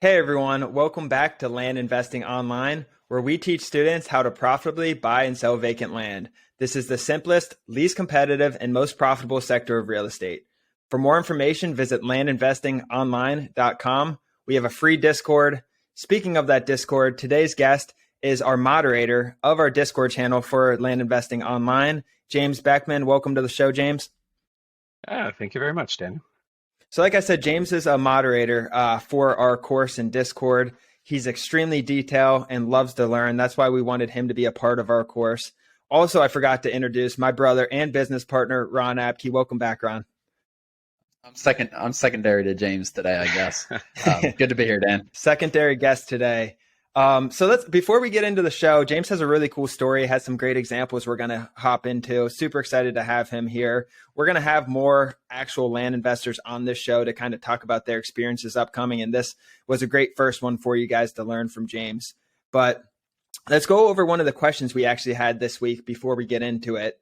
Hey everyone, welcome back to Land Investing Online, where we teach students how to profitably buy and sell vacant land. This is the simplest, least competitive, and most profitable sector of real estate. For more information, visit landinvestingonline.com. We have a free Discord. Speaking of that Discord, today's guest is our moderator of our Discord channel for Land Investing Online, James Beckman. Welcome to the show, James. Thank you very much, Dan. So like I said, James is a moderator for our course in Discord. He's extremely detailed and loves to learn. That's why we wanted him to be a part of our course. Also, I forgot to introduce my brother and business partner, Ron Apke. Welcome back, Ron. I'm secondary to James today, I guess. Good to be here, Dan. Secondary guest today. So before we get into the show, James has a really cool story, has some great examples we're going to hop into. Super excited to have him here. We're going to have more actual land investors on this show to kind of talk about their experiences upcoming. And this was a great first one for you guys to learn from James. But let's go over one of the questions we actually had this week before we get into it.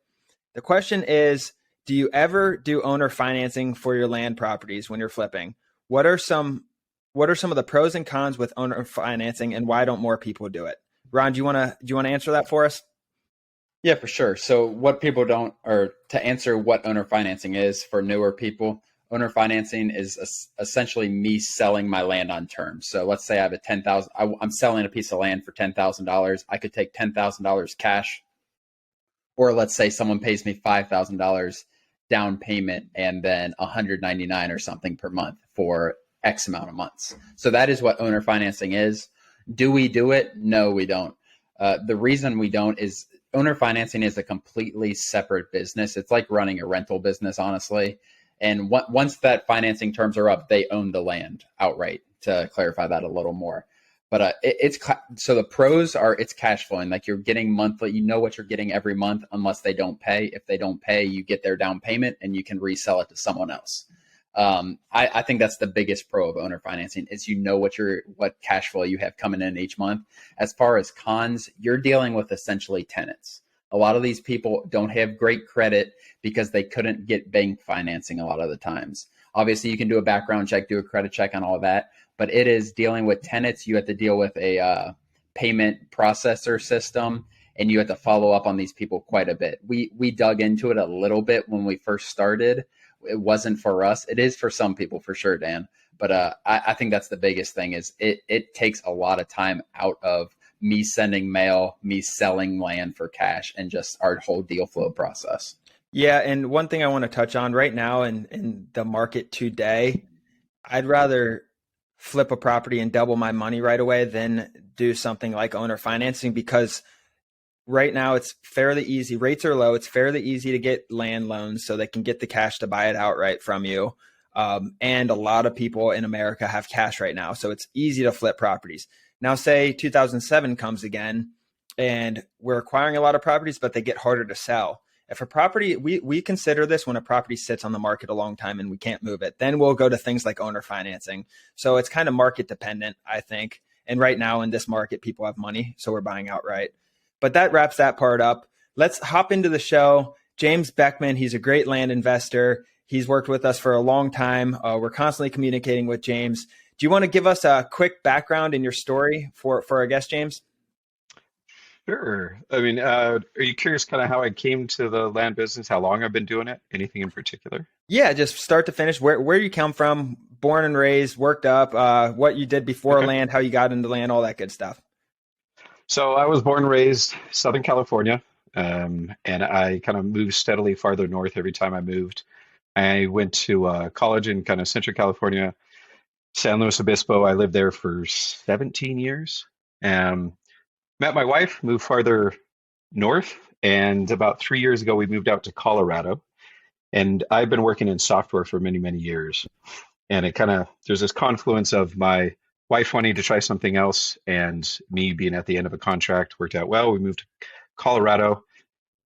The question is, do you ever do owner financing for your land properties when you're flipping? What are some of the pros and cons with owner financing, and why don't more people do it? Ron, do you want to answer that for us? Yeah, for sure. So what people don't, or to answer what owner financing is for newer people, owner financing is essentially me selling my land on terms. So let's say I have I'm selling a piece of land for $10,000. I could take $10,000 cash, or let's say someone pays me $5,000 down payment and then $199 or something per month for X amount of months. So that is what owner financing is. Do we do it? No, we don't. The reason we don't is owner financing is a completely separate business. It's like running a rental business, honestly. And once that financing terms are up, they own the land outright, to clarify that a little more. But so the pros are it's cash flowing, like you're getting monthly, you know what you're getting every month unless they don't pay. If they don't pay, you get their down payment and you can resell it to someone else. I think that's the biggest pro of owner financing is what cash flow you have coming in each month. As far as cons, you're dealing with essentially tenants. A lot of these people don't have great credit because they couldn't get bank financing a lot of the times. Obviously, you can do a background check, do a credit check on all of that, but it is dealing with tenants. You have to deal with a payment processor system, and you have to follow up on these people quite a bit. We dug into it a little bit when we first started. It wasn't for us. It is for some people for sure, Dan. But I think that's the biggest thing is it takes a lot of time out of me sending mail, me selling land for cash, and just our whole deal flow process. Yeah, and one thing I want to touch on right now in the market today, I'd rather flip a property and double my money right away than do something like owner financing, because right now it's fairly easy. Rates are low. It's fairly easy to get land loans so they can get the cash to buy it outright from you. And a lot of people in America have cash right now. So it's easy to flip properties. Now, say 2007 comes again and we're acquiring a lot of properties, but they get harder to sell. If a property, we consider this when a property sits on the market a long time and we can't move it, then we'll go to things like owner financing. So it's kind of market dependent, I think. And right now in this market, people have money, so we're buying outright. But that wraps that part up. Let's hop into the show. James Beckman, he's a great land investor. He's worked with us for a long time. We're constantly communicating with James. Do you want to give us a quick background in your story for our guest, James? Sure. I mean, are you curious kind of how I came to the land business, how long I've been doing it? Anything in particular? Yeah, just start to finish. Where you come from, born and raised, worked up, what you did before land, how you got into land, all that good stuff. So I was born and raised Southern California, and I kind of moved steadily farther north every time I moved. I went to college in kind of Central California, San Luis Obispo. I lived there for 17 years. Met my wife, moved farther north, and about 3 years ago, we moved out to Colorado. And I've been working in software for many, many years. And there's this confluence of my wife wanting to try something else and me being at the end of a contract worked out well. We moved to Colorado.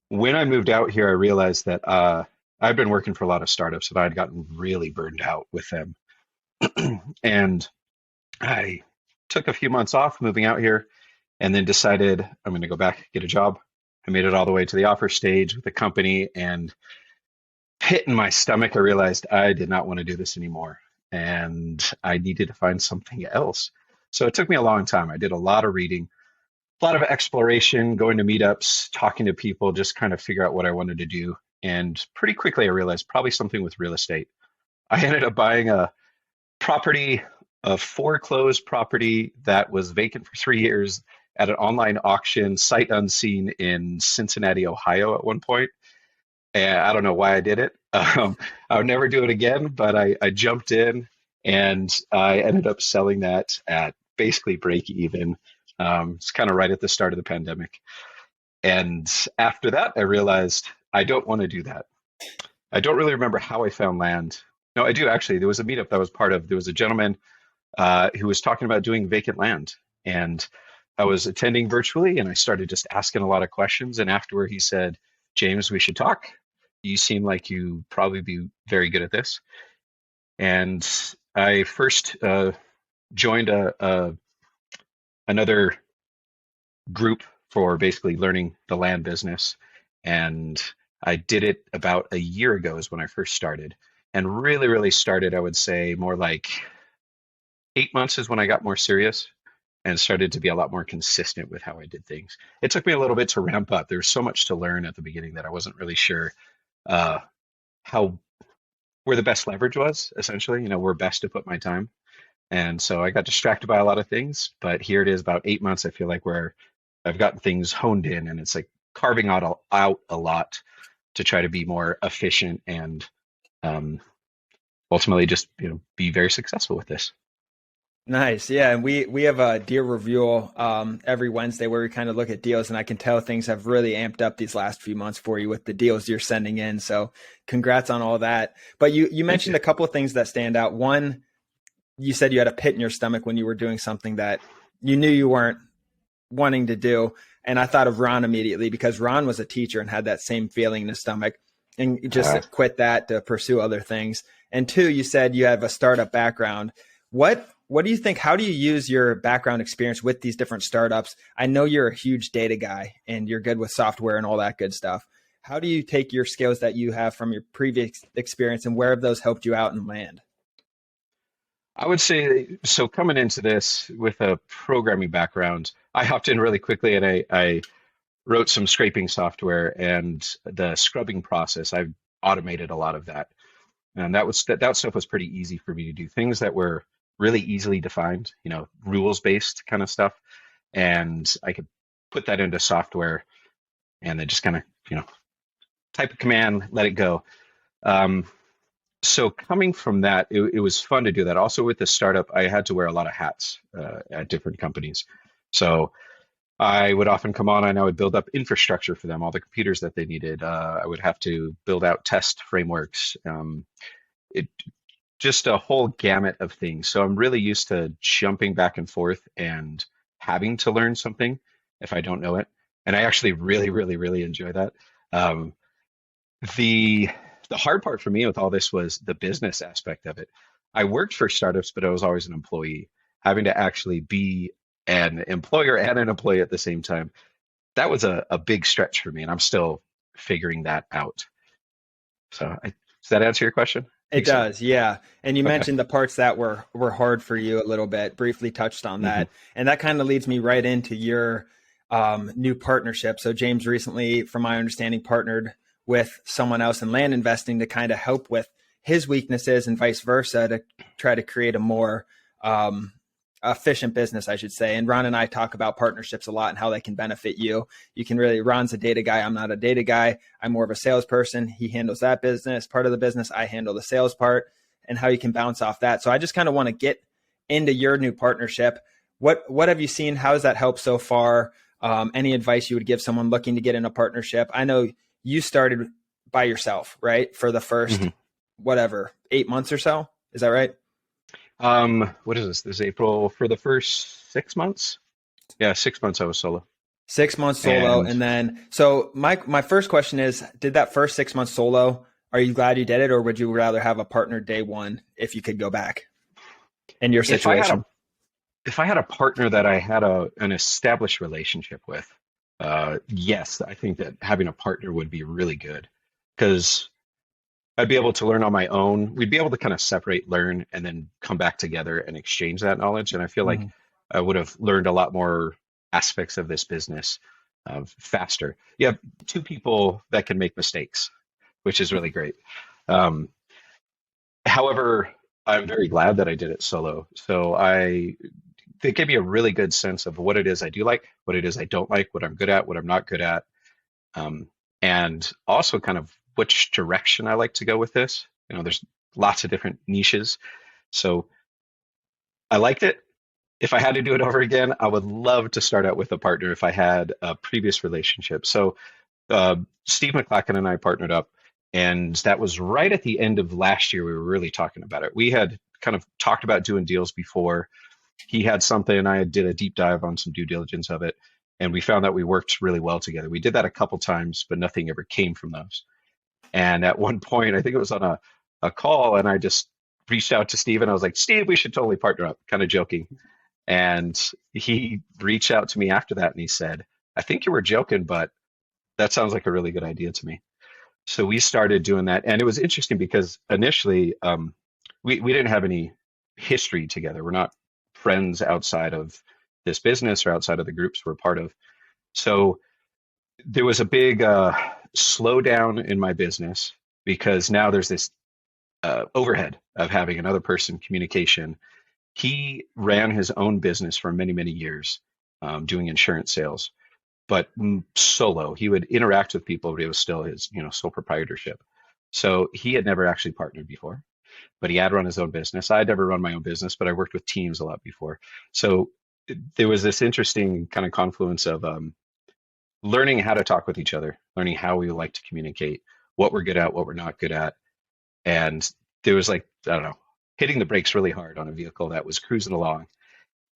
When I moved out here, I realized that I've been working for a lot of startups and I'd gotten really burned out with them. And I took a few months off moving out here and then decided I'm going to go back, get a job. I made it all the way to the offer stage with the company, and hit in my stomach, I realized I did not want to do this anymore. and I needed to find something else. So it took me a long time. I did a lot of reading, a lot of exploration, going to meetups, talking to people, just kind of figure out what I wanted to do. And pretty quickly, I realized probably something with real estate. I ended up buying a property, a foreclosed property that was vacant for 3 years at an online auction, sight unseen in Cincinnati, Ohio at one point. And I don't know why I did it. I would never do it again, but I jumped in and I ended up selling that at basically break even. It's kind of right at the start of the pandemic. And after that, I realized I don't want to do that. I don't really remember how I found land. No, I do actually. There was a meetup that I was part of. There was a gentleman who was talking about doing vacant land. And I was attending virtually and I started just asking a lot of questions. And afterward, he said, James, we should talk. You seem like you probably be very good at this. And I first joined another group for basically learning the land business. And I did it about a year ago is when I first started. And really, really started, I would say, more like 8 months is when I got more serious and started to be a lot more consistent with how I did things. It took me a little bit to ramp up. There was so much to learn at the beginning that I wasn't really sure uh, how where the best leverage was, essentially, where best to put my time. And so I got distracted by a lot of things, but here it is about 8 months, I feel like, where I've gotten things honed in and it's like carving out a lot to try to be more efficient and um, ultimately just, be very successful with this. Nice. Yeah. And we have a deal review every Wednesday where we kind of look at deals, and I can tell things have really amped up these last few months for you with the deals you're sending in. So congrats on all that. But you mentioned a couple of things that stand out. One, you said you had a pit in your stomach when you were doing something that you knew you weren't wanting to do. And I thought of Ron immediately because Ron was a teacher and had that same feeling in his stomach and just quit that to pursue other things. And two, you said you have a startup background. What do you think? How do you use your background experience with these different startups? I know you're a huge data guy and you're good with software and all that good stuff. How do you take your skills that you have from your previous experience and where have those helped you out in land? I would say so. Coming into this with a programming background, I hopped in really quickly and I wrote some scraping software and the scrubbing process. I've automated a lot of that. And that stuff was pretty easy for me to do. Things that were really easily defined, rules based kind of stuff. And I could put that into software and then just kind of, type a command, let it go. Um, so coming from that, it was fun to do that. Also with the startup, I had to wear a lot of hats at different companies. So I would often come on and I would build up infrastructure for them, all the computers that they needed. I would have to build out test frameworks. It just a whole gamut of things. So I'm really used to jumping back and forth and having to learn something if I don't know it. And I actually really, really, really enjoy that. Um, the the hard part for me with all this was the business aspect of it. I worked for startups, but I was always an employee. Having to actually be an employer and an employee at the same time, that was a big stretch for me, and I'm still figuring that out. Does that answer your question? I It think so. does, yeah. And you Okay. mentioned the parts that were hard for you a little bit, briefly touched on hmm that. And that kind of leads me right into your new partnership. So James recently, from my understanding, partnered with someone else in land investing to kind of help with his weaknesses and vice versa to try to create a more um, efficient business, I should say. And Ron and I talk about partnerships a lot and how they can benefit you. You can really, Ron's a data guy. I'm not a data guy. I'm more of a salesperson. He handles that business, part of the business. I handle the sales part and how you can bounce off that. So I just kind of want to get into your new partnership. What have you seen? How has that helped so far? Any advice you would give someone looking to get in a partnership? I know you started by yourself, right? For the first, hmm whatever, 8 months or so. Is that right? what is this? This is April for the first 6 months. Yeah, 6 months I was solo. 6 months solo. And And then, so my first question is, did that first 6 months solo, are you glad you did it? Or would you rather have a partner day one if you could go back in your if I had a situation? if I had a partner that I had an established relationship with, yes, I think that having a partner would be really good because I'd be able to learn on my own. We'd be able to kind of separate, learn, and then come back together and exchange that knowledge. And I feel like Mhm. I would have learned a lot more aspects of this business faster. You have two people that can make mistakes, which is really great. Um, However, I'm very glad that I did it solo. So it gave me a really good sense of what it is I do like, what it is I don't like, what I'm good at, what I'm not good at, um, and also kind of which direction I like to go with this. There's lots of different niches. So I liked it. If I had to do it over again, I would love to start out with a partner if I had a previous relationship. So Steve McClacken and I partnered up, and that was right at the end of last year. We were really talking about it. We had kind of talked about doing deals before. He had something, and I did a deep dive on some due diligence of it, and we found that we worked really well together. We did that a couple times, but nothing ever came from those. And at one point, I think it was on a call, and I just reached out to Steve, and I was like, Steve, we should totally partner up, kind of joking. And he reached out to me after that, and he said, I think you were joking, but that sounds like a really good idea to me. So we started doing that, and it was interesting because initially we didn't have any history together. We're not friends outside of this business or outside of the groups we're a part of. So there was a big slowdown in my business because now there's this overhead of having another person communication. He ran his own business for many, many years, doing insurance sales, but solo. He would interact with people, but it was still his, sole proprietorship. So he had never actually partnered before, but he had run his own business. I had never run my own business, but I worked with teams a lot before. So there was this interesting kind of confluence of learning how to talk with each other, learning how we like to communicate, what we're good at, what we're not good at. And there was like, I don't know, hitting the brakes really hard on a vehicle that was cruising along.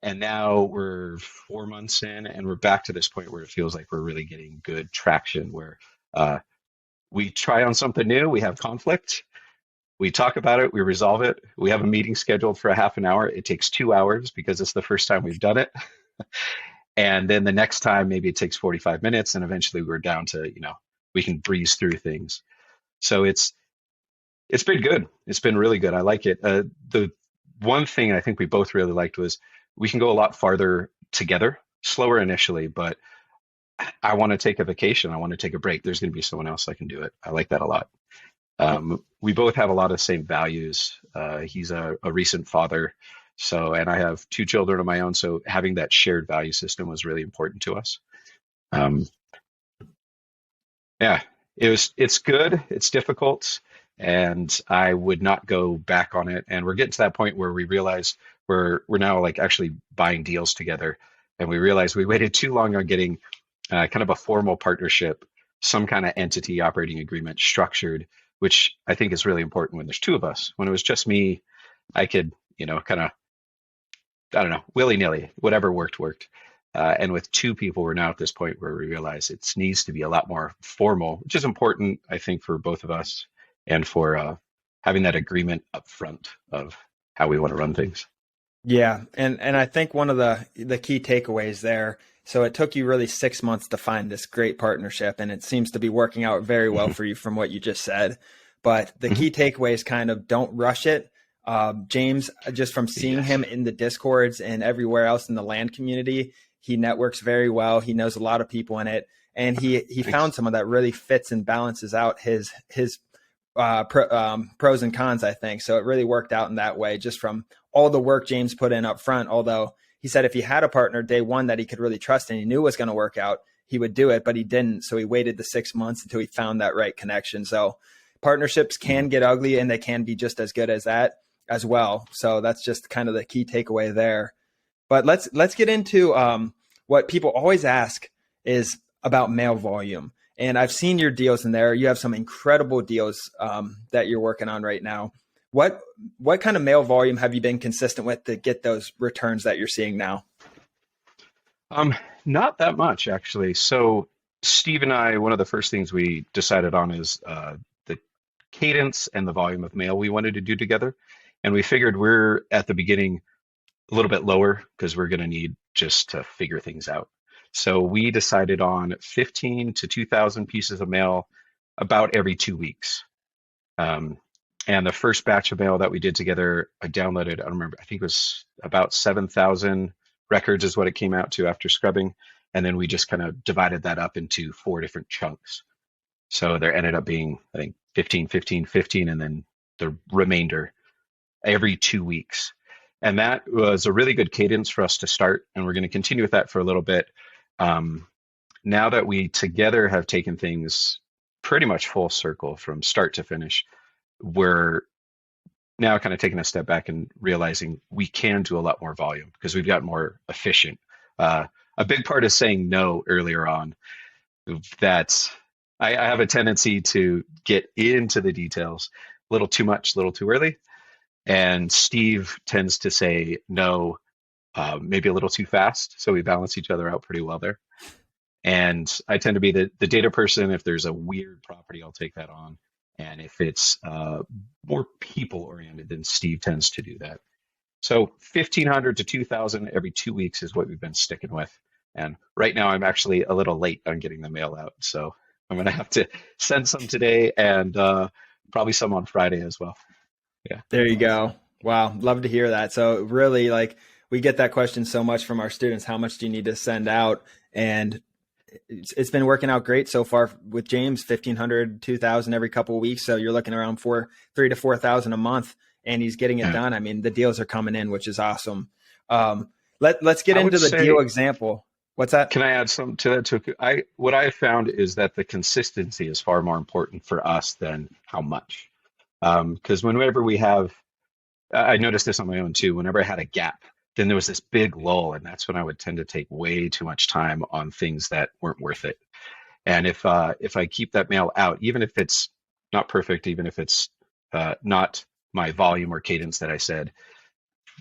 And now we're 4 months in, and we're back to this point where it feels like we're really getting good traction, where uh, we try on something new, we have conflict, we talk about it, we resolve it. We have a meeting scheduled for a half an hour. It takes 2 hours because it's the first time we've done it. And then the next time, maybe it takes 45 minutes, and eventually we're down to, we can breeze through things. So it's been good. It's been really good. I like it. The one thing I think we both really liked was we can go a lot farther together, slower initially, but I want to take a vacation. I want to take a break. There's going to be someone else that can do it. I like that a lot. We both have a lot of the same values. He's a recent father, and I have two children of my own. So having that shared value system was really important to us. Um, yeah, it's good. It's difficult, and I would not go back on it. And we're getting to that point where we realize we're now like actually buying deals together, and we realize we waited too long on getting kind of a formal partnership, some kind of entity operating agreement structured, which I think is really important when there's two of us. When it was just me, I could, kind of, I don't know, willy-nilly, whatever worked. And with two people, we're now at this point where we realize it needs to be a lot more formal, which is important, I think, for both of us and for having that agreement up front of how we want to run things. Yeah, and I think one of the key takeaways there. So it took you really 6 months to find this great partnership, and it seems to be working out very well Mm-hmm. for you from what you just said. But the Mm-hmm. key takeaway is kind of don't rush it. James, just from seeing Yes. him in the Discords and everywhere else in the land community, he networks very well. He knows a lot of people in it, and he found Thanks. someone that really fits and balances out his pros and cons, I think. So it really worked out in that way, just from all the work James put in up front. Although he said if he had a partner day one that he could really trust and he knew was going to work out, he would do it, but he didn't. So he waited the 6 months until he found that right connection. So partnerships can get ugly, and they can be just as good as that as well. So that's just kind of the key takeaway there. But let's get into what people always ask is about mail volume. And I've seen your deals in there. You have some incredible deals that you're working on right now. What kind of mail volume have you been consistent with to get those returns that you're seeing now? Um, Not that much, actually. So Steve and I, one of the first things we decided on is the cadence and the volume of mail we wanted to do together. And we figured we're at the beginning a little bit lower because we're going to need just to figure things out. So we decided on 15 to 2,000 pieces of mail about every 2 weeks. And the first batch of mail that we did together, I downloaded, I don't remember, I think it was about 7,000 records is what it came out to after scrubbing. And then we just kind of divided that up into 4 different chunks. So there ended up being, I think, 15, 15, 15, and then the remainder every 2 weeks. And that was a really good cadence for us to start. And we're going to continue with that for a little bit. Now that we together have taken things pretty much full circle from start to finish, we're now kind of taking a step back and realizing we can do a lot more volume because we've got more efficient. A big part is saying no earlier on. That I have a tendency to get into the details a little too much, a little too early. And Steve tends to say no, maybe a little too fast. So we balance each other out pretty well there. And I tend to be the data person. If there's a weird property, I'll take that on. And if it's more people oriented, then Steve tends to do that. So 1,500 to 2,000 every 2 weeks is what we've been sticking with. And right now I'm actually a little late on getting the mail out. So I'm going to have to send some today and probably some on Friday as well. Yeah. There you go. Wow. Love to hear that. So really, like, we get that question so much from our students. How much do you need to send out? And it's been working out great so far with James, 1,500, 2,000 every couple of weeks. So you're looking around 3,000 to 4,000 a month, and he's getting it done. I mean, the deals are coming in, which is awesome. Let's get into the deal example. What's that? Can I add something to that too? What I have found is that the consistency is far more important for us than how much. Because whenever we have, I noticed this on my own too, whenever I had a gap, then there was this big lull, and that's when I would tend to take way too much time on things that weren't worth it. And if I keep that mail out, even if it's not perfect, even if it's not my volume or cadence that I said,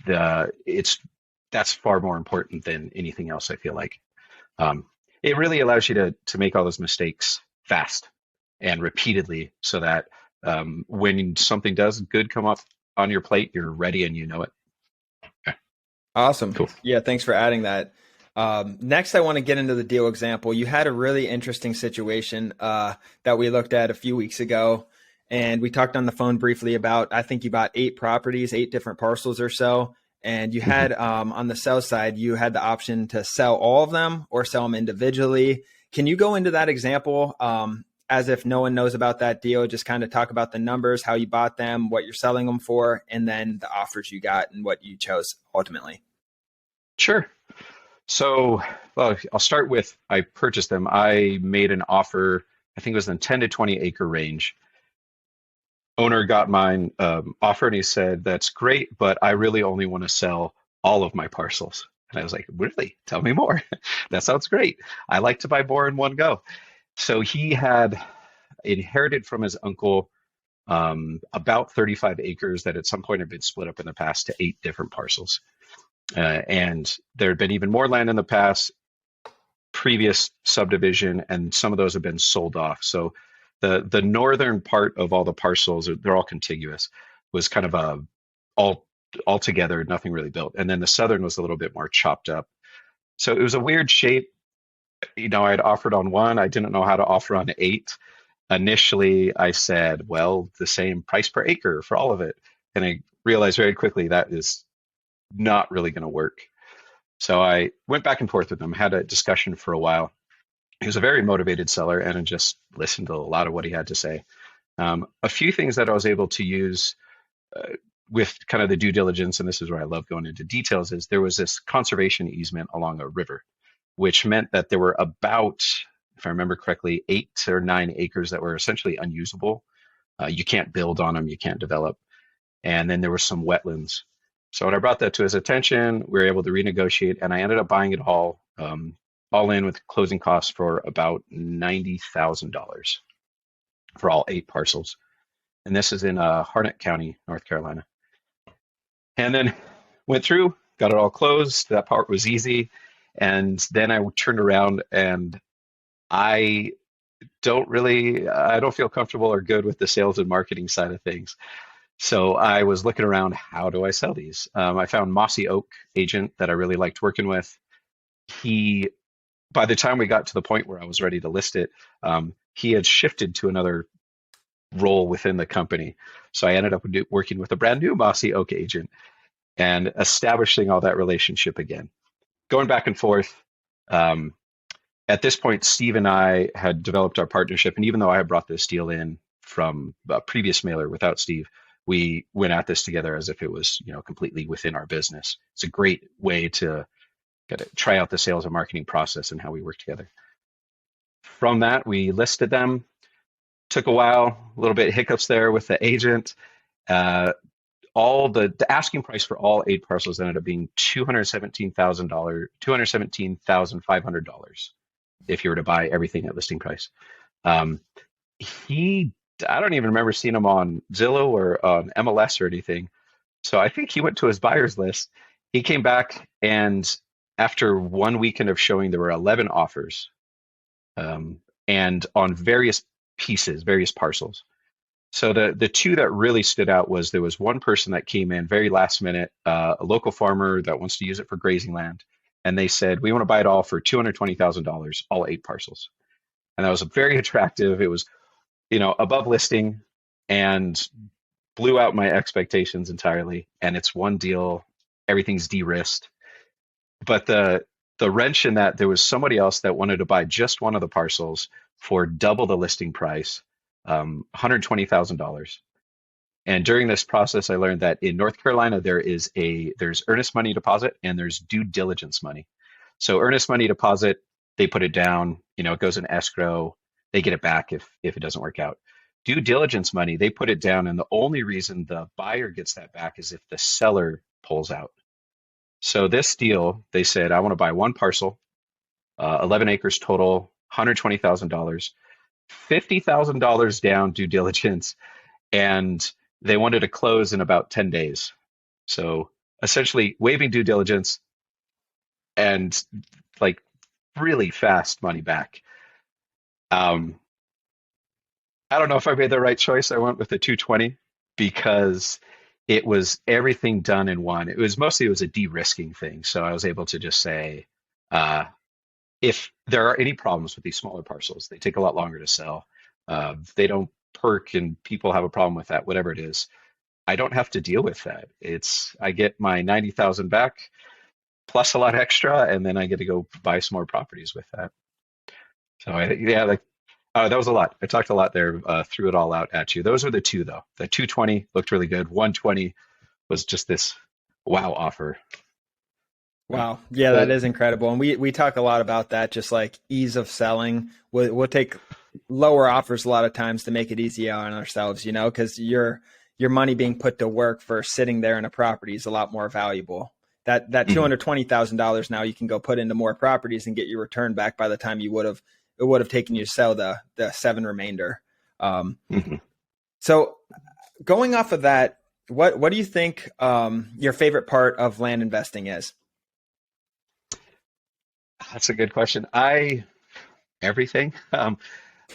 that's far more important than anything else, I feel like. It really allows you to make all those mistakes fast and repeatedly so that when something does good come up on your plate, you're ready and you know it. Okay. Awesome. Cool. Yeah, thanks for adding that. Next, I want to get into the deal example. You had a really interesting situation that we looked at a few weeks ago, and we talked on the phone briefly about, I think you bought 8 properties, 8 different parcels or so. And you had on the sell side, you had the option to sell all of them or sell them individually. Can you go into that example as if no one knows about that deal? Just kind of talk about the numbers, how you bought them, what you're selling them for, and then the offers you got and what you chose ultimately. Sure. So, well, I'll start with I purchased them. I made an offer, I think it was in the 10 to 20 acre range. Owner got mine offer and he said, "That's great, but I really only want to sell all of my parcels." And I was like, "Really? Tell me more." That sounds great. I like to buy more in one go. So he had inherited from his uncle about 35 acres that at some point had been split up in the past to 8 different parcels. And there had been even more land in the past, previous subdivision, and some of those have been sold off. So the northern part of all the parcels, they're all contiguous, was kind of all together, nothing really built. And then the southern was a little bit more chopped up. So it was a weird shape. You know, I had offered on 1. I didn't know how to offer on 8. Initially, I said, well, the same price per acre for all of it. And I realized very quickly that is not really going to work. So I went back and forth with him, had a discussion for a while. He was a very motivated seller, and I just listened to a lot of what he had to say. A few things that I was able to use with kind of the due diligence, and this is where I love going into details, is there was this conservation easement along a river, which meant that there were about, if I remember correctly, 8 or 9 acres that were essentially unusable. You can't build on them, you can't develop. And then there were some wetlands. So when I brought that to his attention, we were able to renegotiate, and I ended up buying it all in with closing costs for about $90,000 for all 8 parcels. And this is in Harnett County, North Carolina. And then went through, got it all closed. That part was easy. And then I turned around and I don't feel comfortable or good with the sales and marketing side of things. So I was looking around, how do I sell these? I found Mossy Oak agent that I really liked working with. By the time we got to the point where I was ready to list it, he had shifted to another role within the company. So I ended up working with a brand new Mossy Oak agent and establishing all that relationship again, going back and forth. Um, at this point, Steve and I had developed our partnership, and even though I had brought this deal in from a previous mailer without Steve, we went at this together as if it was, completely within our business. It's a great way to kind of try out the sales and marketing process and how we work together. From that, we listed them. Took a while, a little bit of hiccups there with the agent. Uh, all the asking price for all 8 parcels ended up being $217,500 if you were to buy everything at listing price. Um, I don't even remember seeing him on Zillow or on MLS or anything. So I think he went to his buyer's list. He came back, and after one weekend of showing, there were 11 offers, and on various pieces, various parcels. So the two that really stood out was there was one person that came in very last minute, a local farmer that wants to use it for grazing land. And they said, we want to buy it all for $220,000, all 8 parcels. And that was very attractive. It was, above listing and blew out my expectations entirely. And it's one deal, everything's de-risked. But the wrench in that, there was somebody else that wanted to buy just one of the parcels for double the listing price, $120,000. And during this process, I learned that in North Carolina, there's earnest money deposit and there's due diligence money. So earnest money deposit, they put it down, it goes in escrow, they get it back if it doesn't work out. Due diligence money, they put it down, and the only reason the buyer gets that back is if the seller pulls out. So this deal, they said, I want to buy one parcel, 11 acres total, $120,000, $50,000 down due diligence, and they wanted to close in about 10 days. So essentially waiving due diligence and like really fast money back. I don't know if I made the right choice. I went with the 220 because it was everything done in one. It was a de-risking thing. So I was able to just say, if there are any problems with these smaller parcels, they take a lot longer to sell. They don't perk and people have a problem with that, whatever it is. I don't have to deal with that. I get my 90,000 back plus a lot extra, and then I get to go buy some more properties with that. So that was a lot. I talked a lot there, threw it all out at you. Those are the two though. The 220 looked really good. 120 was just this wow offer. Wow. Yeah, that is incredible. And we talk a lot about that, just like ease of selling. We'll take lower offers a lot of times to make it easier on ourselves, because your money being put to work for sitting there in a property is a lot more valuable. That $220,000 now you can go put into more properties and get your return back by the time it would have taken you to sell the 7 remainder. So going off of that, what do you think your favorite part of land investing is? That's a good question. Everything.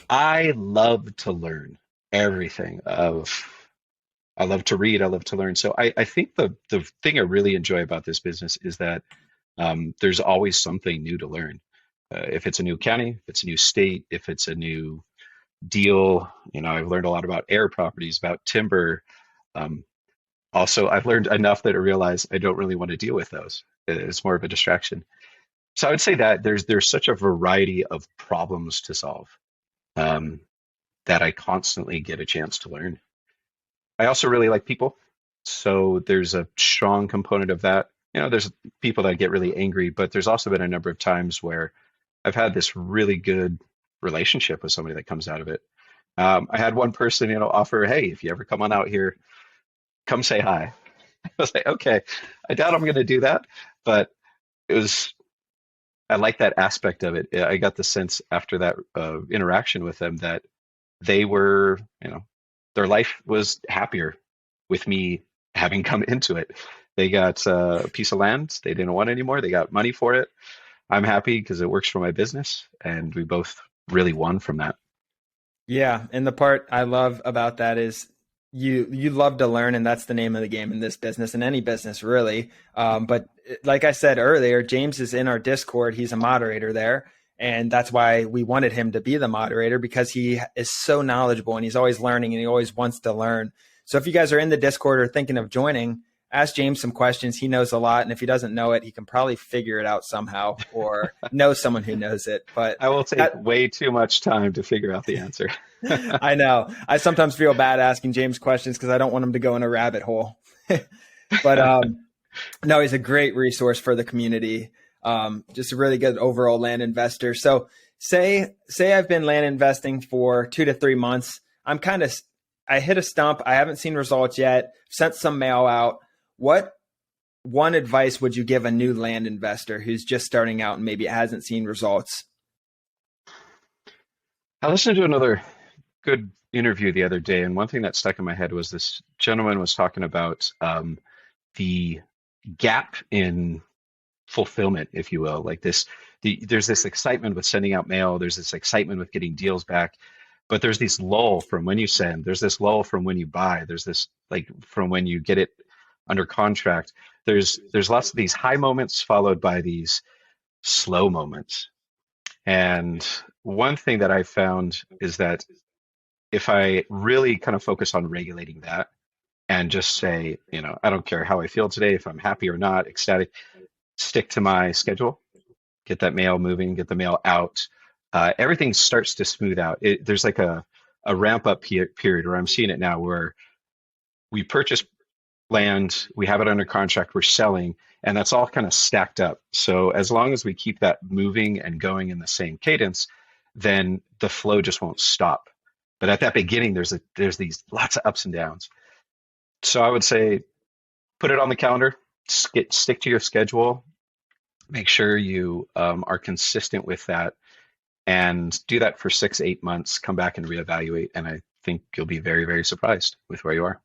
I love to learn everything. I love to read. I love to learn. So I think the thing I really enjoy about this business is that there's always something new to learn. If it's a new county, if it's a new state, if it's a new deal, I've learned a lot about air properties, about timber. Also, I've learned enough that I realize I don't really want to deal with those. It's more of a distraction. So I would say that there's such a variety of problems to solve that I constantly get a chance to learn. I also really like people. So there's a strong component of that. There's people that get really angry, but there's also been a number of times where I've had this really good relationship with somebody that comes out of it. I had one person, offer, hey, if you ever come on out here, come say hi. I was like, okay, I doubt I'm going to do that, but I like that aspect of it. I got the sense after that interaction with them that they were, their life was happier with me having come into it. They got a piece of land they didn't want anymore. They got money for it. I'm happy because it works for my business, and we both really won from that. Yeah, and the part I love about that is you love to learn, and that's the name of the game in this business and any business really. But like I said earlier, James is in our Discord. He's a moderator there, And that's why we wanted him to be the moderator, because he is so knowledgeable and he's always learning and he always wants to learn. So if you guys are in the Discord or thinking of joining, ask James some questions. He knows a lot. And if he doesn't know it, he can probably figure it out somehow or know someone who knows it. But I will take way too much time to figure out the answer. I know. I sometimes feel bad asking James questions because I don't want him to go in a rabbit hole. But no, he's a great resource for the community. Just a really good overall land investor. So say I've been land investing for 2 to 3 months. I hit a stump. I haven't seen results yet. Sent some mail out. What one advice would you give a new land investor who's just starting out and maybe hasn't seen results? I listened to another good interview the other day, and one thing that stuck in my head was this gentleman was talking about the gap in fulfillment, if you will. Like there's this excitement with sending out mail. There's this excitement with getting deals back, but there's this lull from when you send. There's this lull from when you buy. There's this like from when you get it under contract. There's lots of these high moments followed by these slow moments. And one thing that I found is that if I really kind of focus on regulating that and just say, I don't care how I feel today, if I'm happy or not, ecstatic, stick to my schedule, get that mail moving, get the mail out, everything starts to smooth out. There's like a ramp up period where I'm seeing it now where we purchase land, we have it under contract, we're selling, and that's all kind of stacked up. So as long as we keep that moving and going in the same cadence, then the flow just won't stop. But at that beginning, there's these lots of ups and downs. So I would say, put it on the calendar, stick to your schedule, make sure you are consistent with that, and do that for 6-8 months, come back and reevaluate. And I think you'll be very, very surprised with where you are.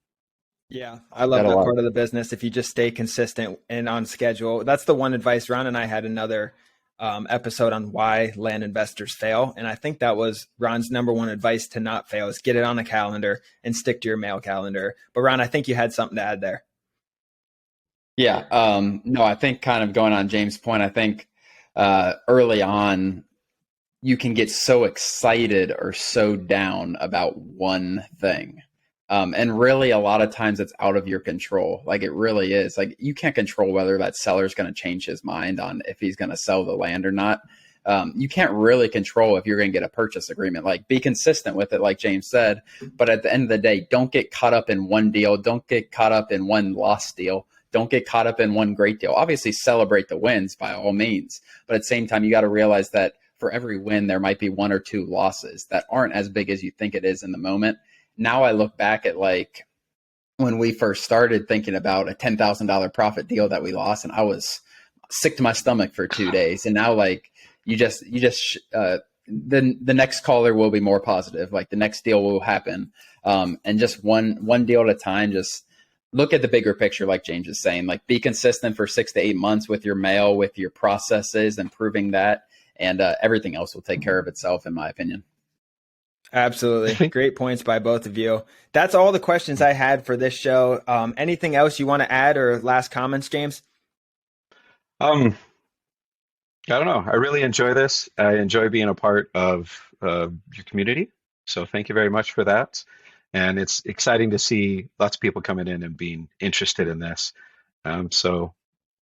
Yeah, I love that part of the business. If you just stay consistent and on schedule, that's the one advice. Ron and I had another episode on why land investors fail. And I think that was Ron's number one advice to not fail is get it on a calendar and stick to your mail calendar. But Ron, I think you had something to add there. Yeah. No, I think kind of going on James' point, I think early on, you can get so excited or so down about one thing. And really, a lot of times it's out of your control. Like it really is. Like you can't control whether that seller is going to change his mind on if he's going to sell the land or not. You can't really control if you're going to get a purchase agreement. Like be consistent with it, like James said. But at the end of the day, don't get caught up in one deal. Don't get caught up in one lost deal. Don't get caught up in one great deal. Obviously, celebrate the wins by all means. But at the same time, you got to realize that for every win, there might be 1 or 2 losses that aren't as big as you think it is in the moment. Now I look back at like when we first started thinking about a $10,000 profit deal that we lost, and I was sick to my stomach for 2 days. And now like the next caller will be more positive. Like the next deal will happen. And just one deal at a time, just look at the bigger picture. Like James is saying, like be consistent for 6 to 8 months with your mail, with your processes, improving that. And everything else will take care of itself, in my opinion. Absolutely. Great points by both of you. That's all the questions I had for this show. Anything else you want to add or last comments, James? I don't know. I really enjoy this. I enjoy being a part of your community. So thank you very much for that. And it's exciting to see lots of people coming in and being interested in this. So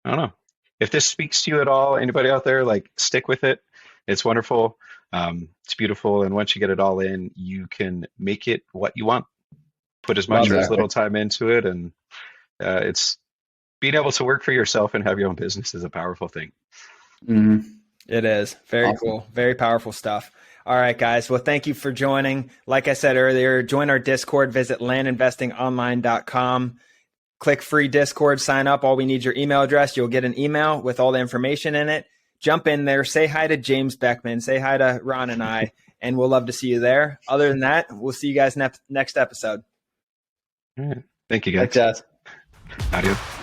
I don't know. If this speaks to you at all, anybody out there, like stick with it. It's wonderful. It's beautiful. And once you get it all in, you can make it what you want. Put as much or as little time into it. And it's being able to work for yourself and have your own business is a powerful thing. Mm-hmm. It is. Very cool. Very powerful stuff. All right, guys. Well, thank you for joining. Like I said earlier, join our Discord. Visit landinvestingonline.com. Click free Discord, sign up. All we need is your email address. You'll get an email with all the information in it. Jump in there, say hi to James Beckman, say hi to Ron and I, and we'll love to see you there. Other than that, we'll see you guys next episode. All right. Thank you, guys. Thanks, guys. Adios.